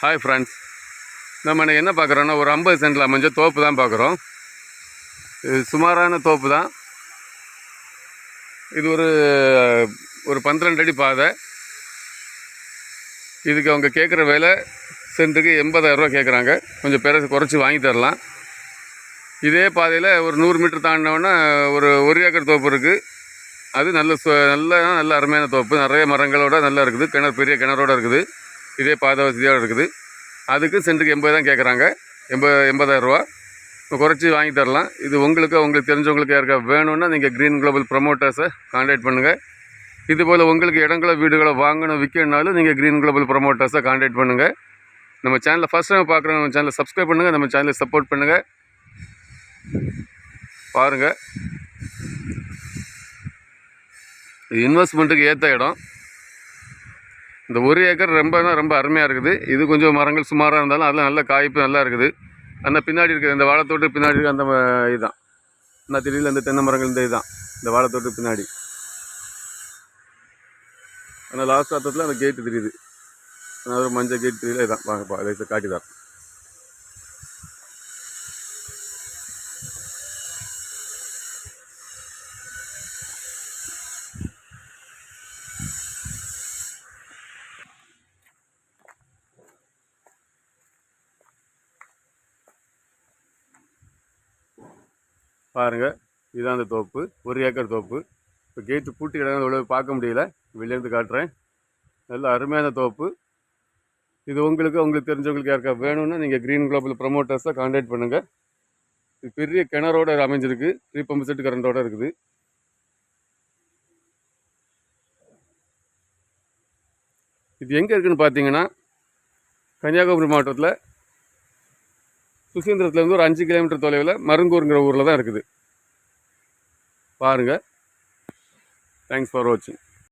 Hi friends, நம்ம இன்னைக்கு என்ன பார்க்குறோன்னா ஒரு 50 சென்டில் அமைஞ்ச தோப்பு தான் பார்க்குறோம். இது சுமாரான தோப்பு தான். இது ஒரு 12 அடி பாதை. இதுக்கு அவங்க கேட்குற விலை சென்ட்டுக்கு 80,000 கேட்குறாங்க. கொஞ்சம் பெருசு குறைச்சி வாங்கி தரலாம். இதே பாதையில் ஒரு 100 மீட்டர் தாண்டினோன்னா ஒரு ஏக்கர் தோப்பு இருக்குது. அது நல்ல அருமையான தோப்பு, நிறைய மரங்களோட நல்லா இருக்குது. பெரிய கிணறோடு இருக்குது. இதே பாதை வசதியோடு இருக்குது. அதுக்கு சென்ட்டுக்கு 80 தான் கேட்குறாங்க. 80,000 குறைச்சி வாங்கி தரலாம். இது உங்களுக்கு தெரிஞ்சவங்களுக்கு யாருக்கா வேணும்னா நீங்கள் க்ரீன் குளோபல் ப்ரொமோட்டர்ஸை கான்டாக்ட் பண்ணுங்கள். இதுபோல் உங்களுக்கு இடங்களோ வீடுகளோ வாங்கணும் விற்கணுனாலும் நீங்கள் க்ரீன் குளோபல் ப்ரொமோட்டர்ஸை கான்டாக்ட் பண்ணுங்கள். நம்ம சேனலை ஃபஸ்ட் டைம் பார்க்குறவங்க நம்ம சேனலை சப்ஸ்கிரைப் பண்ணுங்கள். நம்ம சேனலை சப்போர்ட் பண்ணுங்கள். பாருங்கள், இது இன்வெஸ்ட்மெண்ட்டுக்கு ஏற்ற இடம். இந்த 1 ஏக்கர் ரொம்ப அருமையாக இருக்குது. இது கொஞ்சம் மரங்கள் சுமாராக இருந்தாலும் அதெல்லாம் நல்ல காய்ப்பு நல்லா இருக்குது. அந்த பின்னாடி இருக்குது, இந்த வாழைத்தோட்டு பின்னாடி இருக்குது. அந்த இதுதான் என்ன தெரியல, இந்த தென்னை மரங்கள் இந்த வாழைத்தோட்டு பின்னாடி. ஆனால் லாஸ்ட் ஆத்தத்தில் அந்த கேட்டு தெரியுது. ஒரு மஞ்சள் கேட்டு தெரியல. இதுதான் வாங்கப்பா, அதை காட்டி தான். பாருங்கள், இதுதான் அந்த தோப்பு, 1 ஏக்கர் தோப்பு. இப்போ கேட்டு பூட்டி கிடந்து இவ்வளோ பார்க்க முடியல, வெளிலேருந்து காட்டுறேன். நல்ல அருமையான தோப்பு. இது உங்களுக்கு தெரிஞ்சவங்களுக்கு யாருக்கா வேணும்னா நீங்கள் க்ரீன் குளோபல் ப்ரொமோட்டர்ஸை கான்டாக்ட் பண்ணுங்கள். இது பெரிய கிணறோடு அமைஞ்சிருக்கு. 3 பம்பு செட்டு கரண்டோடு இருக்குது. இது எங்கே இருக்குதுன்னு பார்த்தீங்கன்னா, கன்னியாகுமரி மாவட்டத்தில் சுசீந்திரத்துலேருந்து ஒரு 5 கிலோமீட்டர் தொலைவில் மருங்கூருங்கிற ஊரில் தான் இருக்குது. பாருங்கள். தேங்க்ஸ் ஃபார் வாட்சிங்.